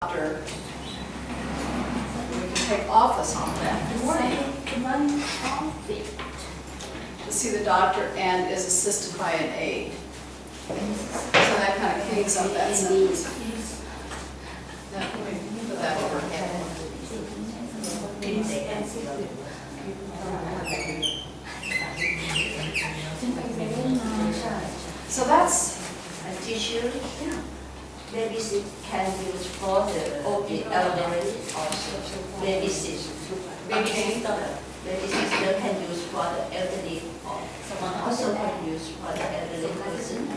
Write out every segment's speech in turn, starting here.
Doctor, we can take office on that. Good morning. To see the doctor and is assisted by an aide. So that kind of cleans up that sentence. Now, let me put that over. So that's A teacher, babysit can use for the elderly also. Babysitter can use for the elderly, or someone also can use for the elderly person.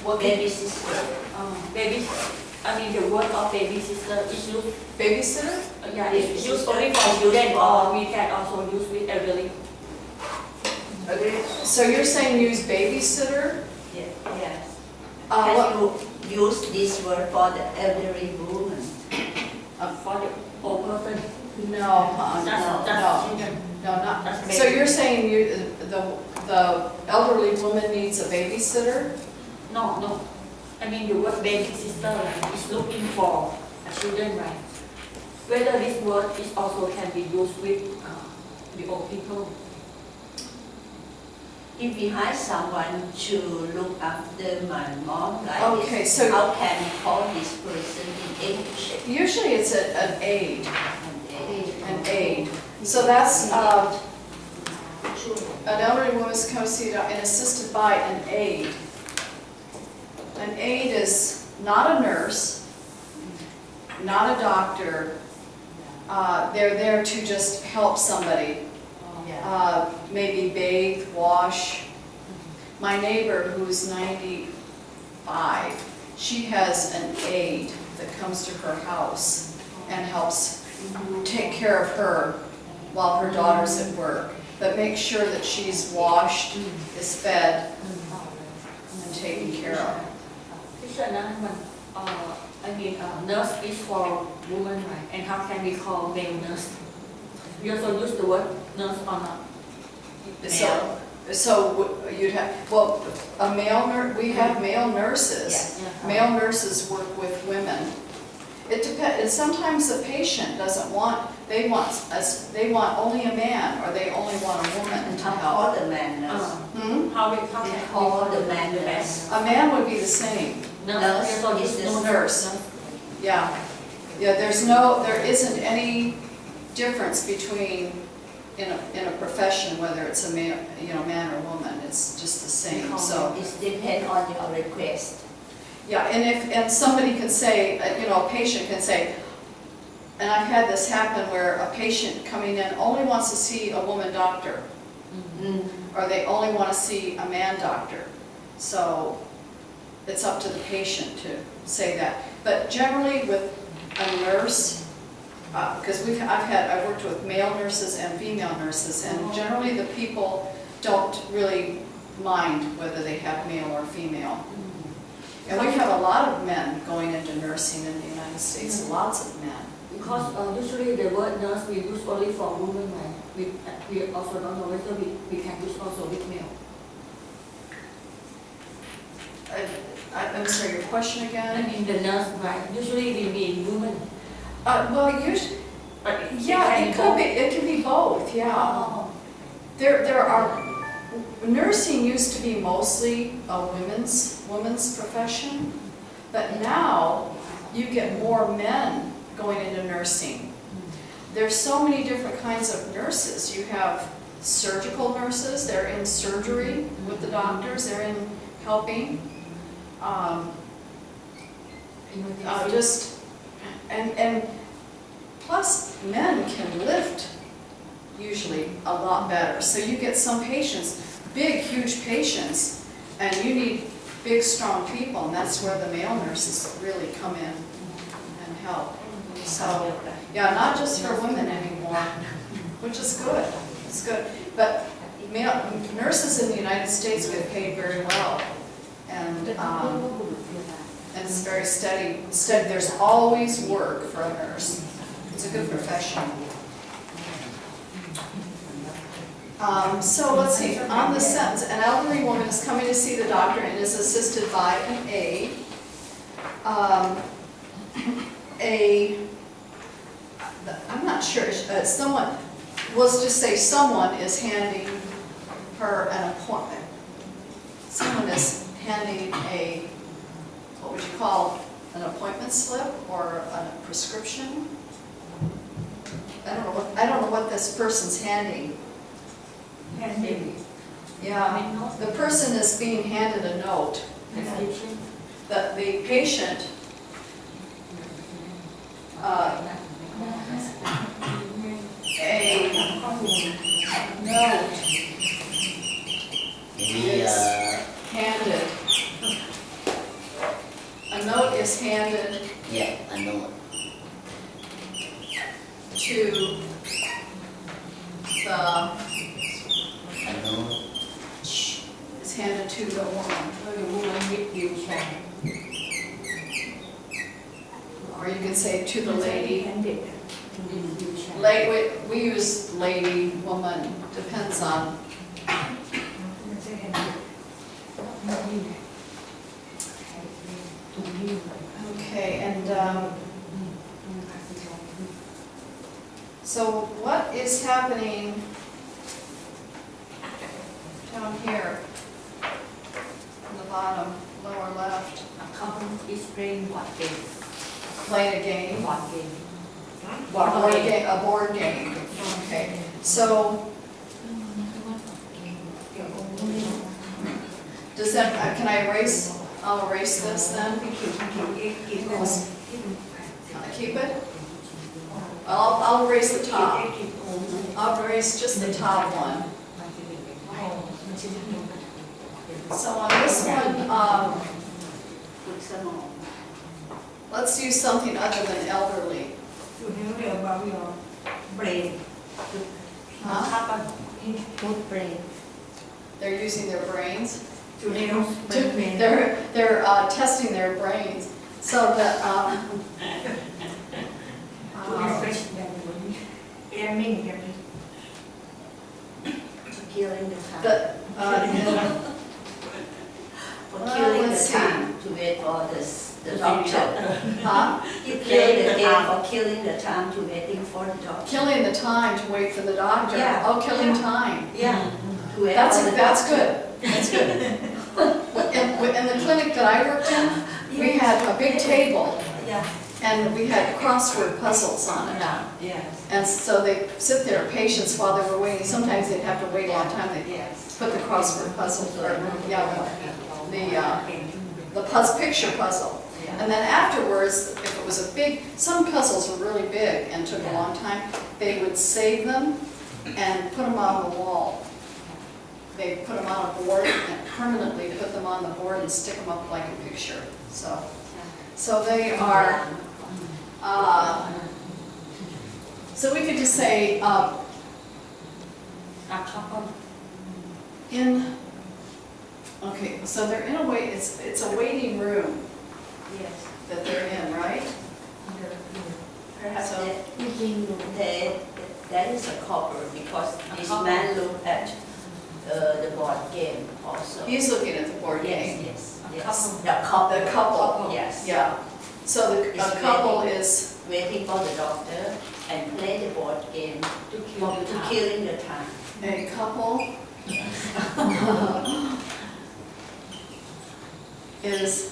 What Babysitter. I mean, the word of babysitter is used, babysitter? yeah, it's used only for children, or we can also use with elderly. So you're saying use babysitter? Yes. What- Can you use this word for the elderly woman? For the old person. No, That's no, children. no, not. That's So you're saying the elderly woman needs a babysitter? No. I mean, the word babysitter is looking for children, right? Whether this word is also can be used with the old people. If we hire someone to look after my mom like Okay, this, so- how can we call this person in English? Usually it's an aide, And an aide. So that's, an elderly woman's come to see and assisted by an aide. An aide is not a nurse, not a doctor. They're there to just help somebody. Maybe bathe, wash. My neighbor, who's 95, she has an aide that comes to her house and helps take care of her while her daughter's at work, but make sure that she's washed, is fed, and taken care of. Teacher, I mean, nurse is for woman, right? And how can we call male nurse? We also use the word nurse or not? So you'd have, well, a male nurse, we have male nurses. Yes. Male nurses work with women. It depends, sometimes the patient doesn't want, they want only a man, or they only want a woman to How help. call the man nurse? Hmm? How Can can we call the man nurse? A man would be the same, Nurse we also is use the no nurse. yeah. Yeah, there isn't any difference between, in a profession, whether it's a male, man or woman, it's just the same, so. It depends on your request. Yeah, and somebody can say, a patient can say, and I've had this happen where a patient coming in only wants to see a woman doctor, or they only want to see a man doctor. So it's up to the patient to say that. But generally with a nurse, because I've worked with male nurses and female nurses, and generally the people don't really mind whether they have male or female. And we have a lot of men going into nursing in the United States, lots of men. Because usually the word nurse we use only for women, right? We also don't know whether we can use also with male. I'm sorry, your question I again? mean, the nurse, right? Usually we mean women. Well, usually, But yeah, it can be both, yeah. Oh. There are, nursing used to be mostly a women's profession, but now you get more men going into nursing. There's so many different kinds of nurses. You have surgical nurses, they're in surgery with the doctors, they're in helping. And plus men can lift usually a lot better. So you get some patients, big, huge patients, and you need big, strong people, and that's where the male nurses really come in and help. So, yeah, not just for women anymore, which is good. It's good. But nurses in the United States get paid very well, and it's very steady. There's always work for a nurse. It's a good profession. So let's see, on the sentence, an elderly woman is coming to see the doctor and is assisted by an aide. I'm not sure, someone, let's just say someone is handing her an appointment. Someone is handing what would you call, an appointment slip or a prescription? I don't know what this person's handing. Yeah, the person is being handed a note. Prescription. The patient, a note Maybe handed. A note is handed yeah, I know. to the, I know. is handed to the woman. The woman with wheelchair. Or you could say to the lady. Handed to this wheelchair. We use lady, woman, depends on. Okay, and so what is happening down here on the bottom, lower left? A couple is playing board game. Playing a game? Board game. A board game, okay. So, does that, can I erase, I'll erase this then? Keep it? I'll erase the top. I'll erase just the top one. So on this one, let's use something other than elderly. Brain. Huh? Good brain. They're using their brains. Brain. They're testing their brains. So that, Killing the time. For Well, killing the let's see. time to wait for the doctor. huh? You play the game for killing the time to waiting for the doctor. Killing the time to wait for the doctor. Yeah. Oh, killing time. Yeah. To wait That's for the that's doctor. good. That's good. In the clinic that I worked in, we had a big table Yeah. and we had crossword puzzles on it. Yes. And so they sit there, patients, while they were waiting. Sometimes they'd have to wait a long time. They'd Yes. put the crossword puzzle, or, the picture puzzle. And then afterwards, if it was a big, some puzzles were really big and took a long time, they would save them and put them on the wall. They put them on a board and permanently put them on the board and stick them up like a picture. So they are, so we could just say, A couple. okay, so they're in a way, it's a waiting room Yes. that they're in, right? Perhaps So- that is a couple because this couple. man looked at the board game also. He's looking at the board game. Yes, A yes. couple. The couple. The couple. Yes. Yeah, so It's a couple is, Waiting for the doctor and play the board game To kill the to time. killing the time. a couple is,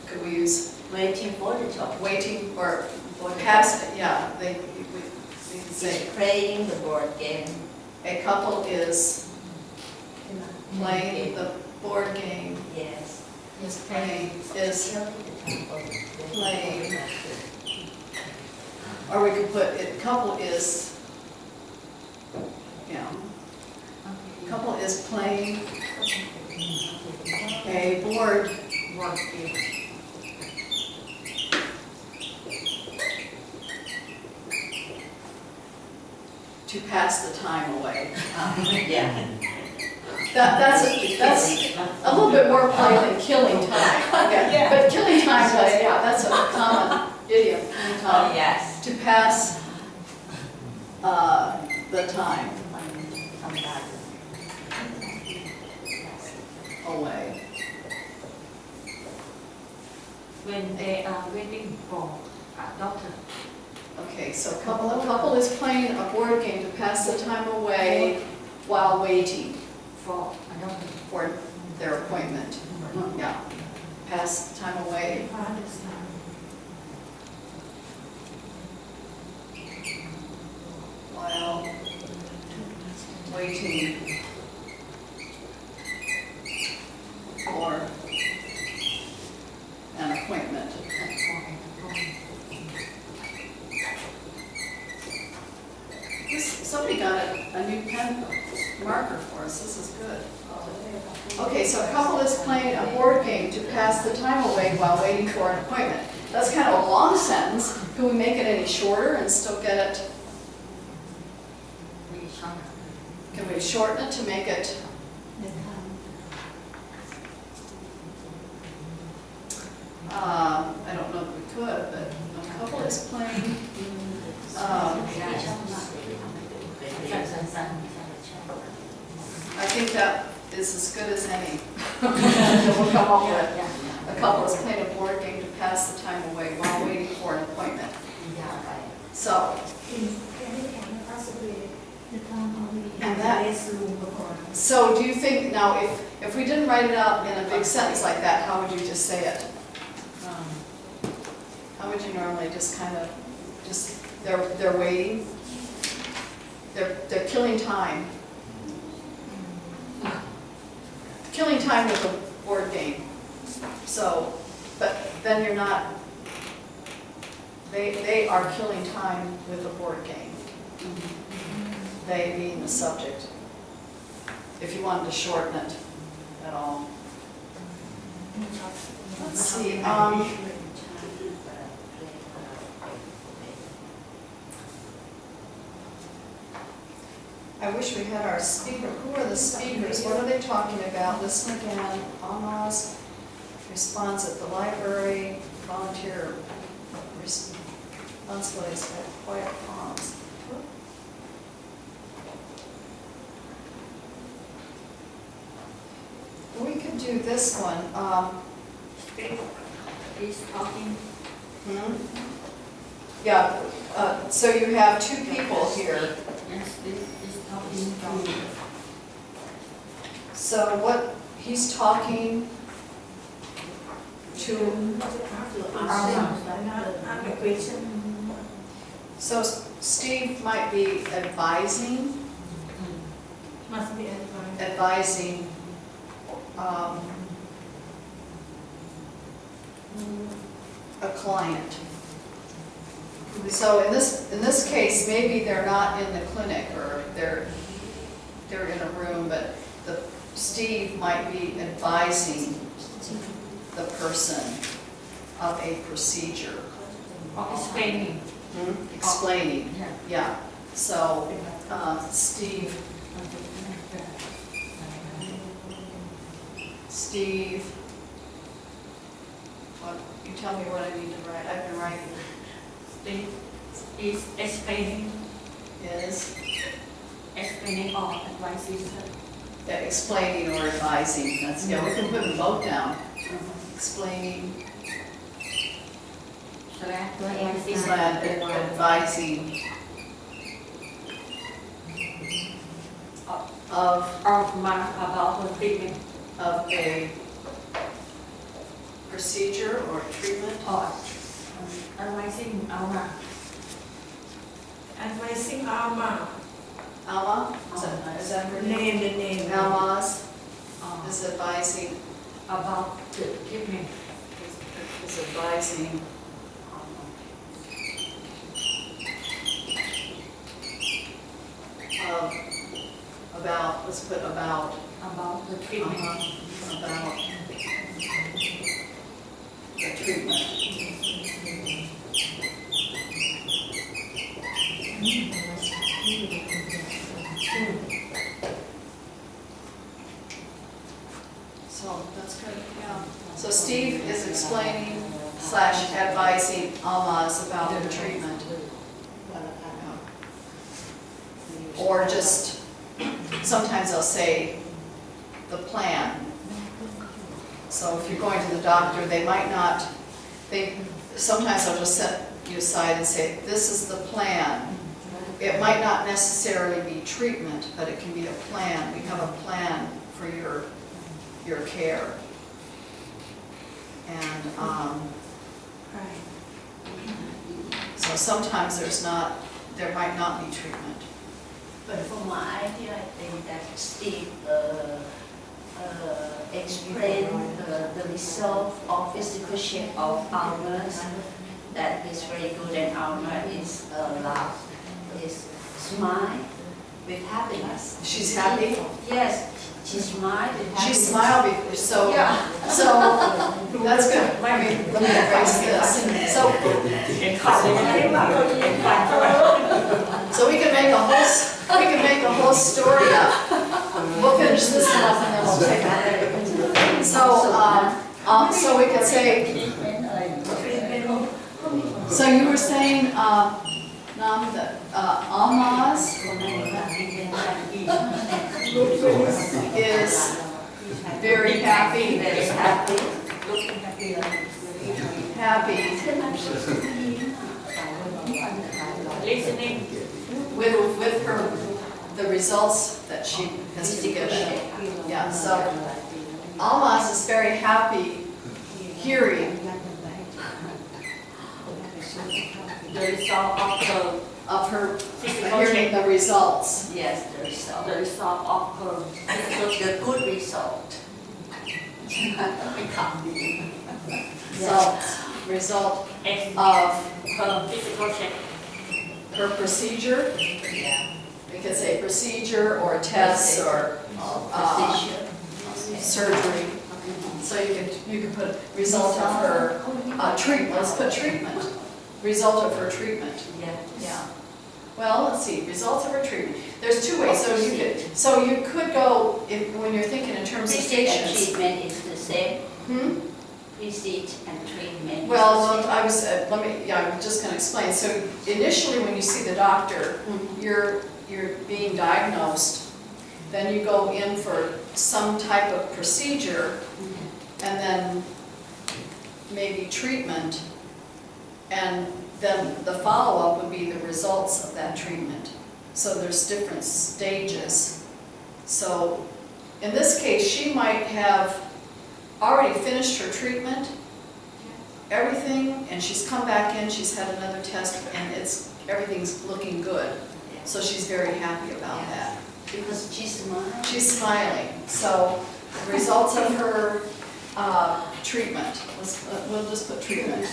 could we use Waiting for the doctor. waiting or For the past, yeah, we could say He's playing the board game. a couple is playing the board game, Yes. is playing, is, Playing. or we could put, it, couple is, yeah, couple is playing a board Board game. to pass the time away. Yeah. That's a little bit more play than killing time. Yeah, but killing time, yeah, that's a common idiom. Oh, yes. To pass the time away. when they are waiting for a doctor. Okay, so a couple is playing a board game to pass the time away while waiting For a doctor. for their appointment. Yeah, pass time away. While waiting for an appointment. Somebody got a new pen marker for us, this is good. Okay, so a couple is playing a board game to pass the time away while waiting for an appointment. That's kind of a long sentence. Can we make it any shorter and still get it? Can we shorten it to make it? I don't know if we could, but a couple is playing. I think that is as good as any. That we'll come up with. A couple is playing a board game to pass the time away while waiting for an appointment. So, and that, so do you think, now if we didn't write it out in a big sentence like that, how would you just say it? How would you normally just kind of, just, they're waiting? They're killing time. Killing time with a board game. So, but then you're not, they are killing time with a board game. They being the subject. If you wanted to shorten it at all. Let's see, I wish we had our speaker. Who are the speakers? What are they talking about? Listen again. Amaz responds at the library. Volunteer responsibilities at Quiet Palms. We could do this one. He's talking. Yeah, so you have two people here. Yes, this is talking from. So what, he's talking to, so Steve might be advising, Must be advised. advising a client. So in this case, maybe they're not in the clinic or they're in a room, but Steve might be advising the person of a procedure. Or explaining. Explaining, Yeah. yeah. So, Steve, what, you tell me what I need to write. I've been writing. Steve is explaining or advising her. Yeah, explaining or advising. That's, yeah, we can put them both down. Explaining, advising of about her treatment a procedure or treatment. or advising Alma. Advising Alma. Alma, is that her name? The name. Alma's is advising, About the treatment. is advising about, let's put about, About the treatment. about the treatment. So that's good, yeah. So Steve is explaining / advising Almaz about the treatment. Or just, sometimes they'll say the plan. So if you're going to the doctor, they might not sometimes I'll just set you aside and say, this is the plan. It might not necessarily be treatment, but it can be a plan. We have a plan for your care. And so sometimes there might not be treatment. But for my idea, I think that Steve explained the result of physical shape of our nurse that is very good, and our nurse is laugh, is smile with happiness. She's happy? Yes, she smiled with happiness. She smiled before, so, Yeah. so that's good. I mean, let me erase this. So we can make a whole story up. We'll finish this one up and then we'll take a break. So we could say, so you were saying, Nam, that Almaz is very happy. Very happy. Happy Listening. with the results that she has been given. Yeah, so Almaz is very happy hearing The result of her physical hearing the results. Yes, the result. the result of her physical The good result. Result and of her physical check. her procedure. Yeah. We could say procedure or tests or Procedure. surgery. So you could put result of her treatment. Let's put treatment. Result of her treatment. Yeah. Yeah. Well, let's see, results of her treatment. There's two ways. So you could go, when you're thinking in terms of Receipt and patients. treatment is the same. Hmm? Receipt and treatment. is Well, the same. I was, I'm just gonna explain. So initially, when you see the doctor, you're being diagnosed, then you go in for some type of procedure, and then maybe treatment, and then the follow-up would be the results of that treatment. So there's different stages. So in this case, she might have already finished her treatment, everything, and she's come back in, she's had another test, and everything's looking good. So she's very happy about that. Because she smiled. She's smiling. So the results of her treatment, we'll just put treatment.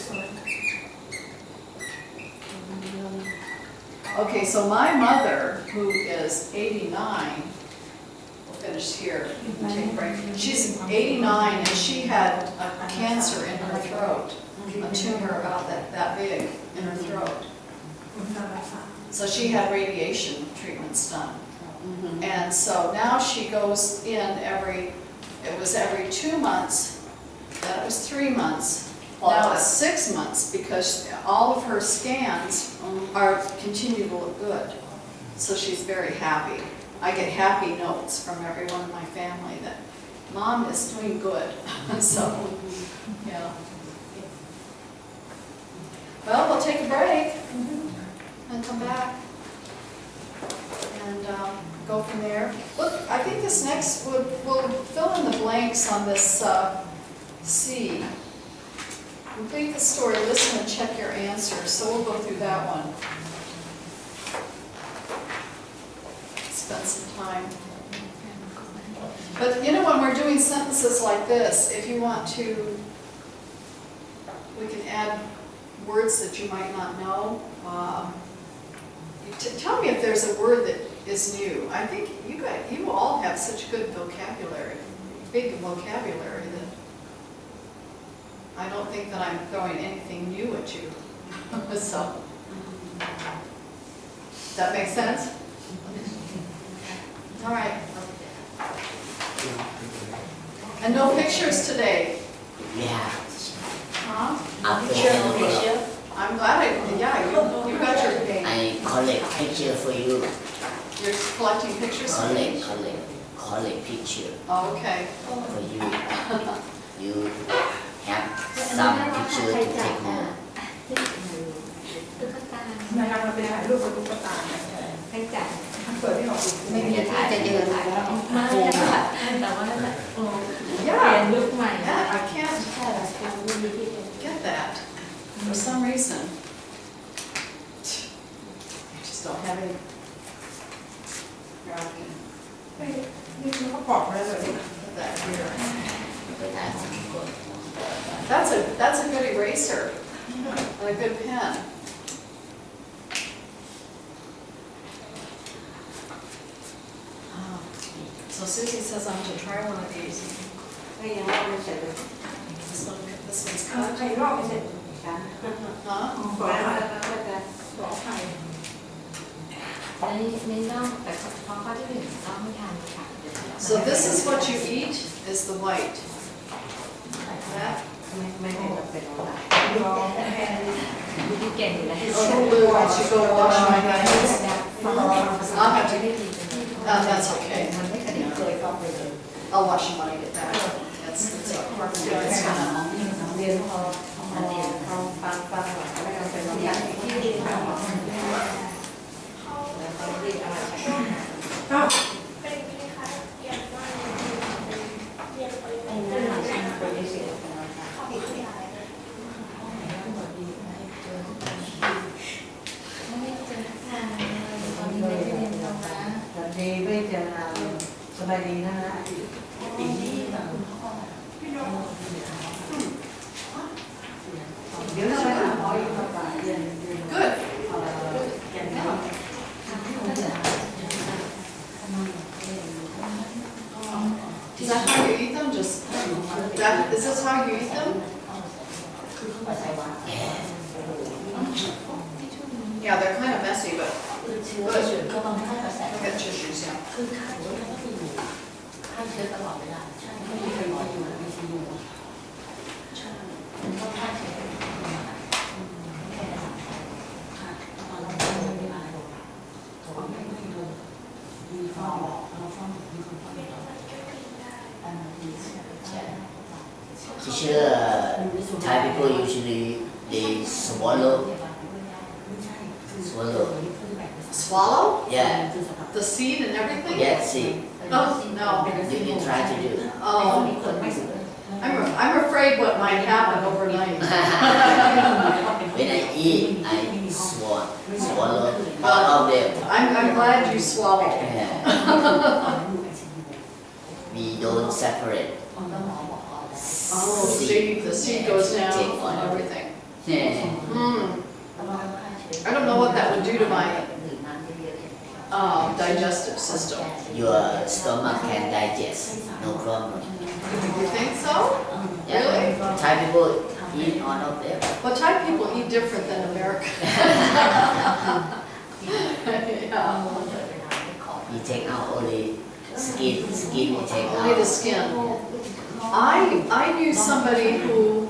Okay, so my mother, who is 89, we'll finish here, we'll take a break. She's 89 and she had a cancer in her throat, a tumor about that big in her throat. So she had radiation treatments done. And so now she goes in every 2 months, then it was 3 months, now it's 6 months because all of her scans continue to look good. So she's very happy. I get happy notes from everyone in my family that Mom is doing good. So, yeah. Well, we'll take a break and come back and go from there. Look, I think this next, we'll fill in the blanks on this C. Complete the story, listen and check your answers. So we'll go through that one. Spend some time. But you know, when we're doing sentences like this, if you want to, we can add words that you might not know. Tell me if there's a word that is new. I think you all have such good vocabulary, big vocabulary, that I don't think that I'm throwing anything new at you. So, does that make sense? All right. And no pictures today, Yeah. huh? After Picture. I'm glad you got your, I collect picture for you. you're collecting pictures for me? Collect picture Oh, okay. for you. You have some picture to take home. ตุ๊กตา นะคะมันเป็นถ่ายรูปกับตุ๊กตาเนี่ย ใครจ่าย เปิดไม่ออกอีก ไม่มีถ่ายจะเจอถ่ายมาค่ะแต่ว่าเปลี่ย Yeah, นลุคใหม่ yeah, I can't get that for some reason. I just don't have any. Here, I can นี่มันก็ปอกแล้วเลย put that here. That's a good eraser and a good pen. Oh, so Susie says I'm to try one of these. ไม่ยังไม่เสร็จเลย This one's ใคร cut. ลอกไม่เสร็จ Huh? ปอกอะไร ขอไข่ในนอกแต่พอข้อที่หนึ่งต้องไม่ทานค่ะ So this is what you eat, is the white. That, ไม่ให้เราเป็นอะไรดูเก่งอยู่นะ oh, Lulu, I should go wash my hands. I'll have to, that's okay. มันไม่กระดิ่งเคยเข้าไปเลย I'll wash them when I get back. It's a part of it. It's kind of, เรียนพอฟังหลังแล้วเราเป็นอย่างที่ดีค่ะแล้วก็รีบเอามาใช้ อ้าว ไอ้หน้าช่างคนที่เสียกันไม่เจอค่ะตอนนี้ไม่ได้เรียนตรงนะ สวัสดีไม่เจอเราสบายดีนะฮะ ปีนี้แบบ เดี๋ยวเราไปหาหมออีกมาป่าเย็น good. ที่ Is that how you eat them? Just, is this how you eat them? คือเข้ามาใส่วะ Yeah, they're kind of messy, but คือเชื้อก็บางท่านก็ใส่ look at tissues, yeah. คือฆ่าเชื้อก็คืออยู่ฆ่าเชื้อตลอดเวลาใช่ไม่มีใครรออยู่ในซียูใช่มันก็ฆ่าเชื้อแค่ค่ะตอนเราไม่ได้มาตัวไม่โดนมีฟองเราฟองมีคนฟองเราใช่ Teacher, Thai people usually they swallow. Swallow? Yeah, The seed and everything? yeah, see, Oh, no. you try to do. Oh, I'm afraid what might happen overnight. When I eat, I swallow all of them. I'm glad you swallowed. Yeah. We don't separate. Oh, see, the seed goes down and everything. Yeah. I don't know what that would do to my digestive system. Your stomach can digest, no problem. You think so? Really? Yeah. Thai people eat all of them. Well, Thai people eat different than America. Yeah, You take out only skin you take only the out. skin. I knew somebody who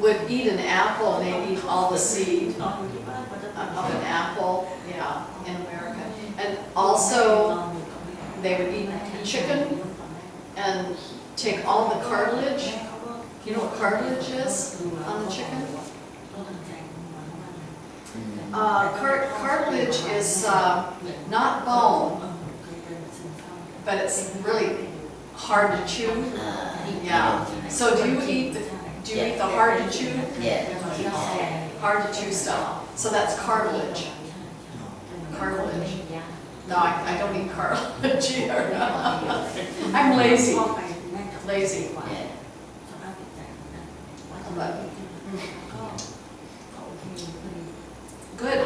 would eat an apple and they'd eat all the seed of an apple, yeah, in America. And also, they would eat chicken and take all the cartilage. You know what cartilage is on the chicken? Cartilage is not bone, but it's really hard to chew. Yeah. So do you eat the hard to chew? Yeah. Hard to chew stuff. So that's cartilage. Cartilage. No, I don't eat cartilage either. I'm lazy. Lazy. Yeah. But, good.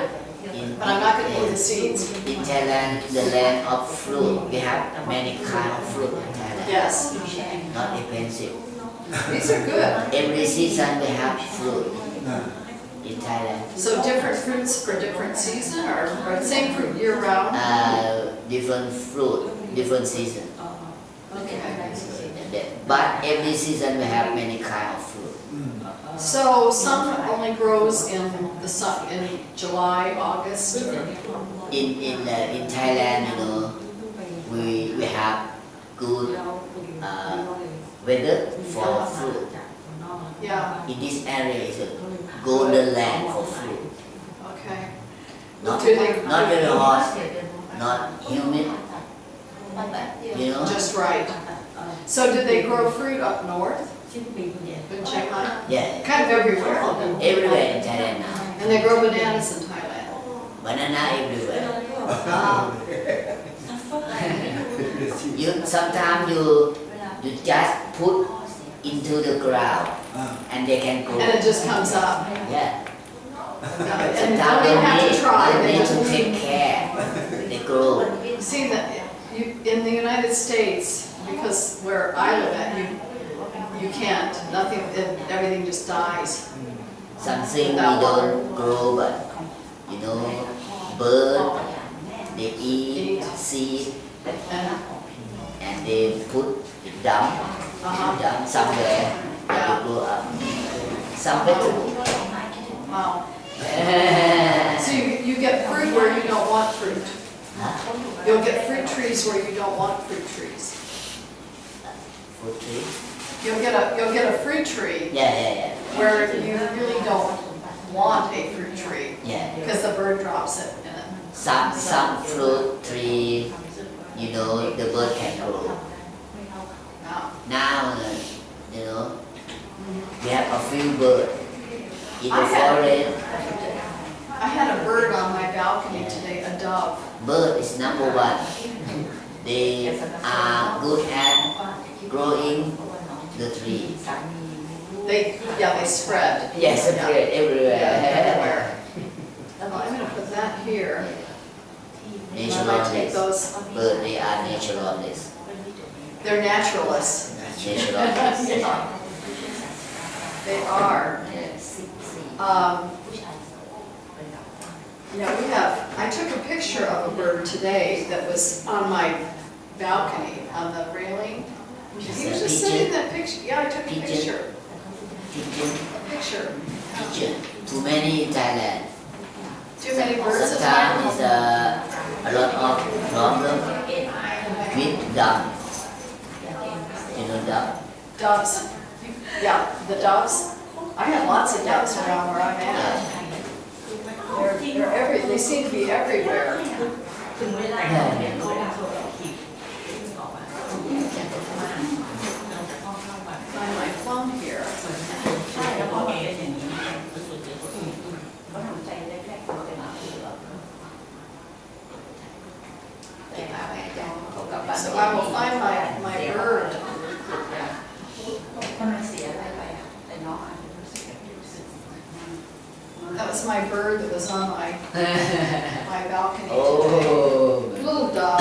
In, But I'm not going to eat the seeds. in Thailand, the land of fruit, we have many kind of fruit in Thailand. Yes. Not expensive. These are good. Every season we have fruit in Thailand. So different fruits for different season or same fruit year round? Different fruit, different season. Okay. But every season we have many kind of fruit. So some only grows in the sun, in July, August? In Thailand, we have good weather for fruit. Yeah, In this area is a golden land for fruit. okay. Not, Do they- not very hot, not humid, you know? Just right. So do they grow fruit up north in Chiang Mai? Yeah, Kind of everywhere. everywhere in Thailand now. And they grow bananas in Thailand. Banana everywhere. Ah, Sometimes you just put into the ground and they can grow. and it just comes up. Yeah. And you Sometimes don't even have to try, don't they need to just. take care. They grow. See, that you, in the United States, because where I live at, you can't, nothing, everything just dies. Something we don't grow, but you know, bird they eat seed And, and they put it down, somewhere and Yeah. they grow up. Some vegetable. wow. So you get fruit where you don't want fruit. Huh? You'll get fruit trees where you don't want fruit trees. Fruit tree? You'll get a fruit tree Yeah. where you really don't want a fruit tree, Yeah. because the bird drops it in it. Some fruit tree, you know, the bird can grow. Wow. Now, you know, we have a few birds in I the had- forest. I had a bird on my balcony today, a dove. Bird is number one. They are good at growing the tree. They spread. Yes, Yeah. spread everywhere. Everywhere. Well, I'm gonna put that here. I might take Naturalists. those, Bird, they are naturalists. they're naturalists. Naturalists. They are. Yeah, I took a picture of a bird today that was on my balcony, on the railing. He was just sitting in that picture, yeah, I took a Pigeon. picture, Pigeon, a picture. pigeon. Too many in Thailand. Too many birds in Sometimes it's Thailand. a lot of problem with doves. You know doves? Doves, yeah, the doves. I have lots of doves around where I'm at. They seem to be everywhere. Find my phone here. So I will find my bird. That was my bird that was on my balcony today. Oh. Little dog,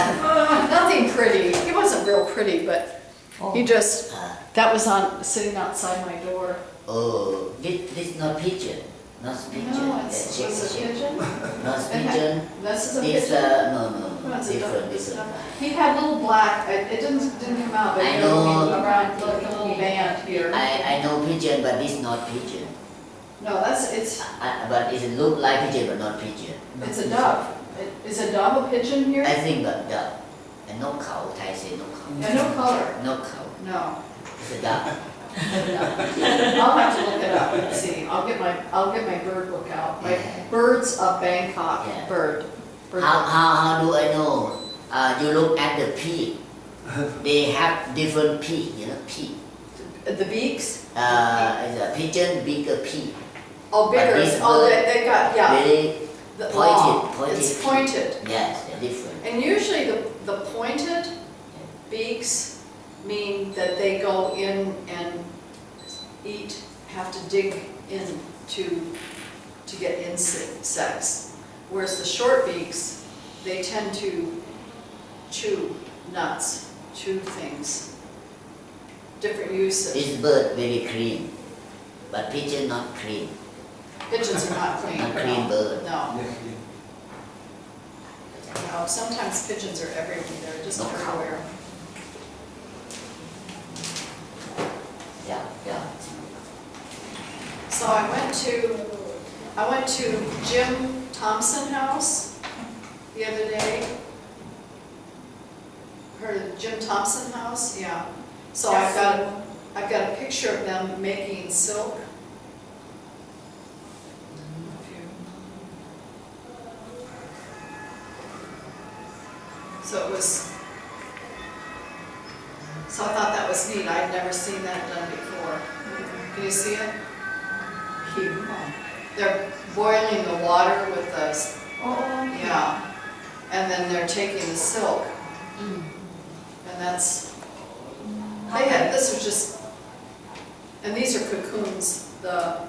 nothing pretty. He wasn't real pretty, but he just, that was sitting outside my door. Oh, this not pigeon, not pigeon. No, That's it's a pigeon. Not pigeon. This is a This pigeon. no, No, it's a different, duck. different. He had little black, it didn't come out, but I you know, know. around like a little band here. I know pigeon, but this not pigeon. No, it's But it look like pigeon, but not pigeon. a dove. Is a dove a pigeon here? I think but dove. And no cow, Thai say no cow. Yeah, no color, No cow. no. It's a dove. I'll have to look it up and see. I'll get my bird book out. My Yeah. Birds of Bangkok Yeah. bird. Bird How, book. how do I know? You look at the peak. They have different peak, you know, peak. The beaks? It's a pigeon, bigger peak. Oh, bigger. But this Oh, bird they got, yeah. Very the pointed, long. pointed. It's pointed. Yes, they're different. And usually the pointed beaks mean that they go in and eat, have to dig in to get insects. Whereas the short beaks, they tend to chew nuts, chew things. Different uses. This bird very clean, but pigeon not clean. Pigeons are not clean. Not clean bird. No. No, sometimes pigeons are everywhere, they're just No cow. everywhere. Yeah. So I went to Jim Thompson House the other day. Heard of Jim Thompson House? Yeah. So I've got, I've got a picture of them making silk. So it was, so I thought that was neat. I'd never seen that done before. Can you see it? They're boiling the water with the, yeah, and then they're taking the silk. And that's, they had, this was just, and these are cocoons, the